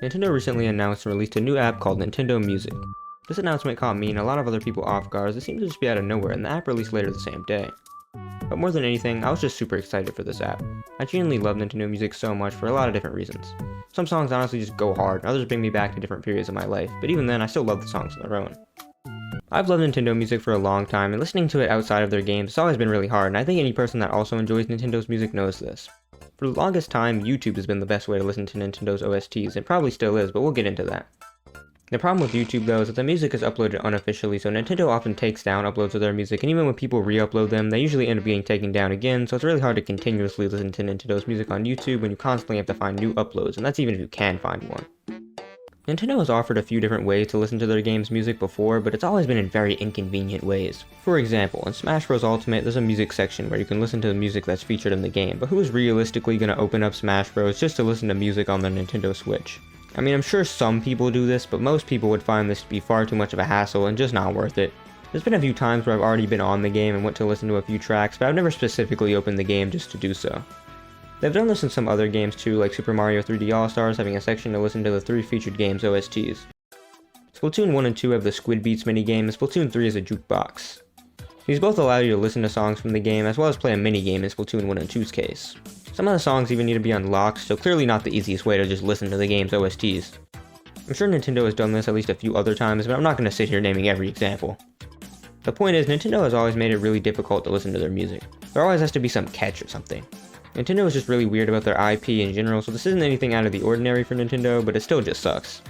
Nintendo recently announced and released a new app called Nintendo Music. This announcement caught me and a lot of other people off guard as it seemed to just be out of nowhere, and the app released later the same day. But more than anything, I was just super excited for this app. I genuinely love Nintendo Music so much for a lot of different reasons. Some songs honestly just go hard, and others bring me back to different periods of my life, but even then I still love the songs on their own. I've loved Nintendo Music for a long time, and listening to it outside of their games has always been really hard, and I think any person that also enjoys Nintendo's music knows this. For the longest time, YouTube has been the best way to listen to Nintendo's OSTs, and probably still is, but we'll get into that. The problem with YouTube though is that the music is uploaded unofficially, so Nintendo often takes down uploads of their music, and even when people re-upload them, they usually end up being taken down again, so it's really hard to continuously listen to Nintendo's music on YouTube when you constantly have to find new uploads, and that's even if you can find one. Nintendo has offered a few different ways to listen to their game's music before, but it's always been in very inconvenient ways. For example, in Smash Bros. Ultimate, there's a music section where you can listen to the music that's featured in the game, but who's realistically going to open up Smash Bros. Just to listen to music on their Nintendo Switch? I mean, I'm sure some people do this, but most people would find this to be far too much of a hassle and just not worth it. There's been a few times where I've already been on the game and went to listen to a few tracks, but I've never specifically opened the game just to do so. They've done this in some other games too, like Super Mario 3D All-Stars having a section to listen to the 3 featured games' OSTs. Splatoon 1 and 2 have the Squid Beats minigame, and Splatoon 3 is a jukebox. These both allow you to listen to songs from the game, as well as play a minigame in Splatoon 1 and 2's case. Some of the songs even need to be unlocked, so clearly not the easiest way to just listen to the game's OSTs. I'm sure Nintendo has done this at least a few other times, but I'm not going to sit here naming every example. The point is, Nintendo has always made it really difficult to listen to their music. There always has to be some catch or something. Nintendo is just really weird about their IP in general, so this isn't anything out of the ordinary for Nintendo, but it still just sucks.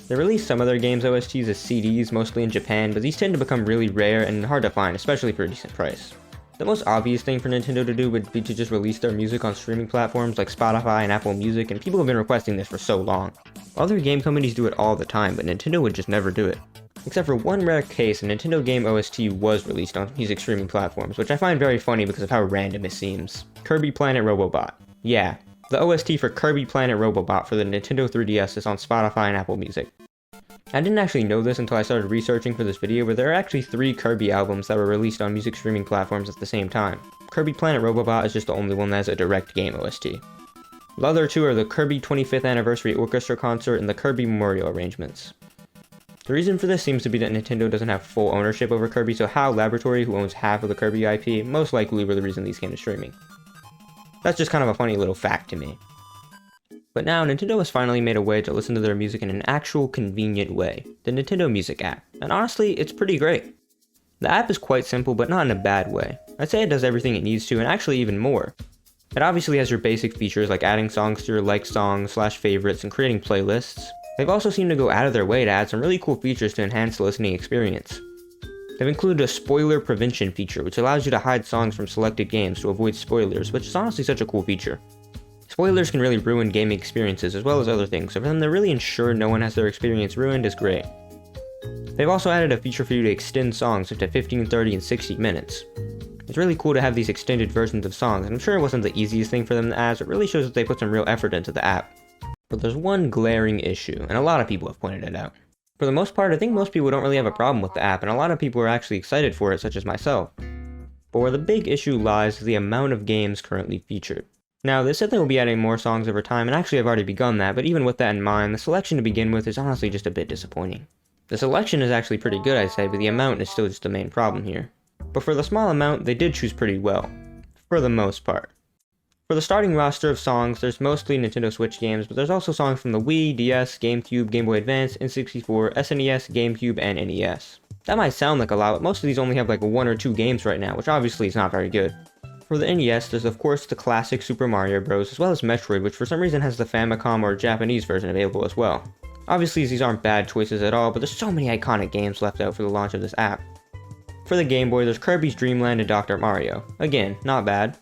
They release some of their games' OSTs as CDs, mostly in Japan, but these tend to become really rare and hard to find, especially for a decent price. The most obvious thing for Nintendo to do would be to just release their music on streaming platforms like Spotify and Apple Music, and people have been requesting this for so long. Other game companies do it all the time, but Nintendo would just never do it. Except for one rare case, a Nintendo game OST was released on music streaming platforms, which I find very funny because of how random it seems. Kirby Planet Robobot. Yeah, the OST for Kirby Planet Robobot for the Nintendo 3DS is on Spotify and Apple Music. I didn't actually know this until I started researching for this video, but there are actually 3 Kirby albums that were released on music streaming platforms at the same time. Kirby Planet Robobot is just the only one that has a direct game OST. The other 2 are the Kirby 25th Anniversary Orchestra Concert and the Kirby Memorial Arrangements. The reason for this seems to be that Nintendo doesn't have full ownership over Kirby, so HAL Laboratory, who owns half of the Kirby IP, most likely were the reason these came to streaming. That's just kind of a funny little fact to me. But now, Nintendo has finally made a way to listen to their music in an actual convenient way, the Nintendo Music app, and honestly, it's pretty great. The app is quite simple, but not in a bad way. I'd say it does everything it needs to, and actually even more. It obviously has your basic features like adding songs to your liked songs / favorites and creating playlists. They've also seemed to go out of their way to add some really cool features to enhance the listening experience. They've included a spoiler prevention feature, which allows you to hide songs from selected games to avoid spoilers, which is honestly such a cool feature. Spoilers can really ruin gaming experiences as well as other things, so for them to really ensure no one has their experience ruined is great. They've also added a feature for you to extend songs up to 15, 30, and 60 minutes. It's really cool to have these extended versions of songs, and I'm sure it wasn't the easiest thing for them to add, so it really shows that they put some real effort into the app. But there's one glaring issue, and a lot of people have pointed it out. For the most part, I think most people don't really have a problem with the app, and a lot of people are actually excited for it, such as myself. But where the big issue lies is the amount of games currently featured. Now, they said they will be adding more songs over time, and actually I've already begun that, but even with that in mind, the selection to begin with is honestly just a bit disappointing. The selection is actually pretty good, I'd say, but the amount is still just the main problem here. But for the small amount, they did choose pretty well. For the most part. For the starting roster of songs, there's mostly Nintendo Switch games, but there's also songs from the Wii, DS, GameCube, Game Boy Advance, N64, SNES, GameCube, and NES. That might sound like a lot, but most of these only have like 1 or 2 games right now, which obviously is not very good. For the NES, there's of course the classic Super Mario Bros, as well as Metroid, which for some reason has the Famicom or Japanese version available as well. Obviously these aren't bad choices at all, but there's so many iconic games left out for the launch of this app. For the Game Boy, there's Kirby's Dream Land and Dr. Mario. Again, not bad.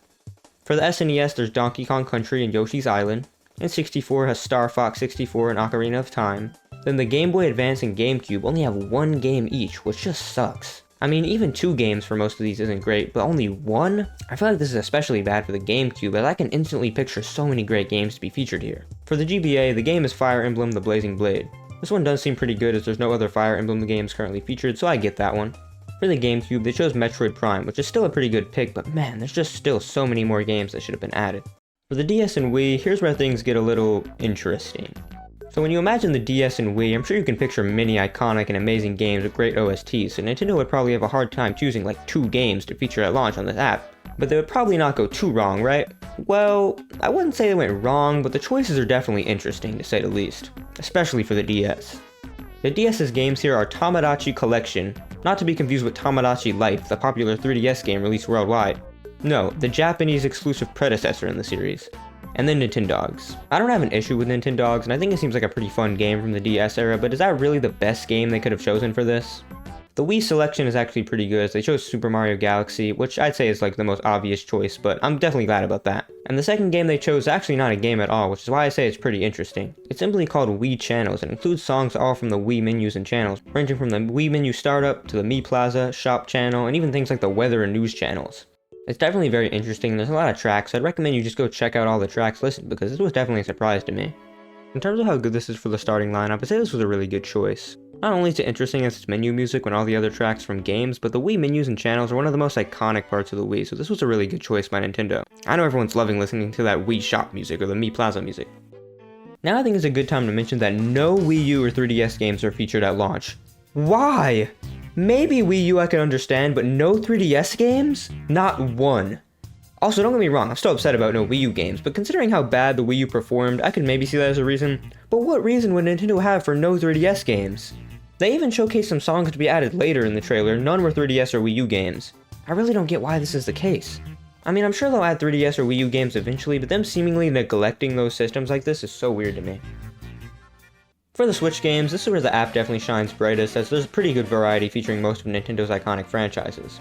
For the SNES, there's Donkey Kong Country and Yoshi's Island. N64 has Star Fox 64 and Ocarina of Time. Then the Game Boy Advance and GameCube only have 1 game each, which just sucks. I mean, even 2 games for most of these isn't great, but only 1? I feel like this is especially bad for the GameCube, as I can instantly picture so many great games to be featured here. For the GBA, the game is Fire Emblem The Blazing Blade. This one does seem pretty good as there's no other Fire Emblem games currently featured, so I get that one. For the GameCube, they chose Metroid Prime, which is still a pretty good pick, but man, there's just still so many more games that should have been added. For the DS and Wii, here's where things get a little interesting. So when you imagine the DS and Wii, I'm sure you can picture many iconic and amazing games with great OSTs, so Nintendo would probably have a hard time choosing like 2 games to feature at launch on this app. But they would probably not go too wrong, right? Well, I wouldn't say they went wrong, but the choices are definitely interesting to say the least, especially for the DS. The DS's games here are Tomodachi Collection, not to be confused with Tomodachi Life, the popular 3DS game released worldwide. No, the Japanese exclusive predecessor in the series. And then Nintendogs. I don't have an issue with Nintendogs, and I think it seems like a pretty fun game from the DS era, but is that really the best game they could have chosen for this? The Wii selection is actually pretty good, as they chose Super Mario Galaxy, which I'd say is like the most obvious choice, but I'm definitely glad about that. And the second game they chose is actually not a game at all, which is why I say it's pretty interesting. It's simply called Wii Channels, and includes songs all from the Wii menus and channels, ranging from the Wii Menu Startup to the Mii Plaza, Shop Channel, and even things like the weather and news channels. It's definitely very interesting, and there's a lot of tracks, so I'd recommend you just go check out all the tracks listed, because this was definitely a surprise to me. In terms of how good this is for the starting lineup, I'd say this was a really good choice. Not only is it interesting as its menu music when all the other tracks from games, but the Wii menus and channels are one of the most iconic parts of the Wii, so this was a really good choice by Nintendo. I know everyone's loving listening to that Wii Shop music or the Mii Plaza music. Now I think it's a good time to mention that no Wii U or 3DS games are featured at launch. Why? Maybe Wii U I can understand, but no 3DS games? Not one. Also, don't get me wrong, I'm still upset about no Wii U games, but considering how bad the Wii U performed, I could maybe see that as a reason. But what reason would Nintendo have for no 3DS games? They even showcased some songs to be added later in the trailer, none were 3DS or Wii U games. I really don't get why this is the case. I mean, I'm sure they'll add 3DS or Wii U games eventually, but them seemingly neglecting those systems like this is so weird to me. For the Switch games, this is where the app definitely shines brightest, as there's a pretty good variety featuring most of Nintendo's iconic franchises.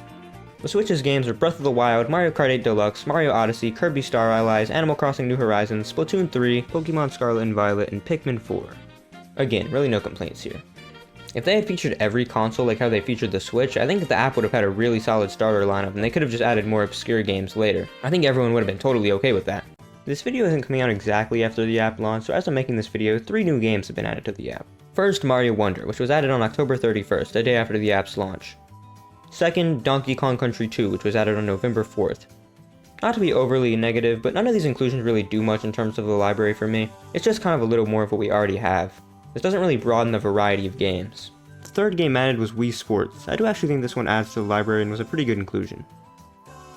The Switch's games are Breath of the Wild, Mario Kart 8 Deluxe, Mario Odyssey, Kirby Star Allies, Animal Crossing New Horizons, Splatoon 3, Pokemon Scarlet and Violet, and Pikmin 4. Again, really no complaints here. If they had featured every console like how they featured the Switch, I think the app would have had a really solid starter lineup, and they could have just added more obscure games later. I think everyone would have been totally okay with that. This video isn't coming out exactly after the app launched, so as I'm making this video, 3 new games have been added to the app. First, Mario Wonder, which was added on October 31st, a day after the app's launch. Second, Donkey Kong Country 2, which was added on November 4th. Not to be overly negative, but none of these inclusions really do much in terms of the library for me. It's just kind of a little more of what we already have. This doesn't really broaden the variety of games. The third game added was Wii Sports. I do actually think this one adds to the library and was a pretty good inclusion.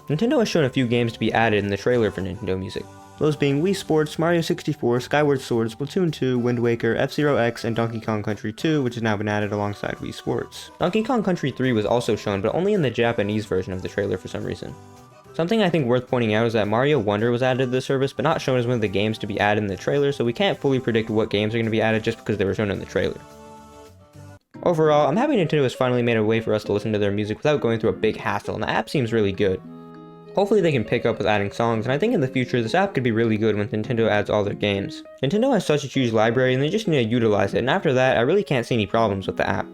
Nintendo has shown a few games to be added in the trailer for Nintendo Music. Those being Wii Sports, Mario 64, Skyward Sword, Splatoon 2, Wind Waker, F-Zero X, and Donkey Kong Country 2, which has now been added alongside Wii Sports. Donkey Kong Country 3 was also shown, but only in the Japanese version of the trailer for some reason. Something I think worth pointing out is that Mario Wonder was added to the service, but not shown as one of the games to be added in the trailer, so we can't fully predict what games are going to be added just because they were shown in the trailer. Overall, I'm happy Nintendo has finally made a way for us to listen to their music without going through a big hassle, and the app seems really good. Hopefully they can pick up with adding songs, and I think in the future this app could be really good when Nintendo adds all their games. Nintendo has such a huge library and they just need to utilize it, and after that I really can't see any problems with the app.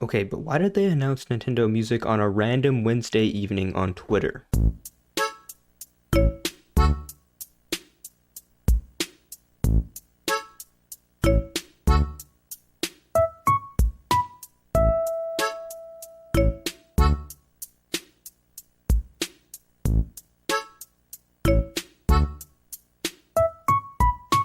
Okay, but why did they announce Nintendo Music on a random Wednesday evening on Twitter?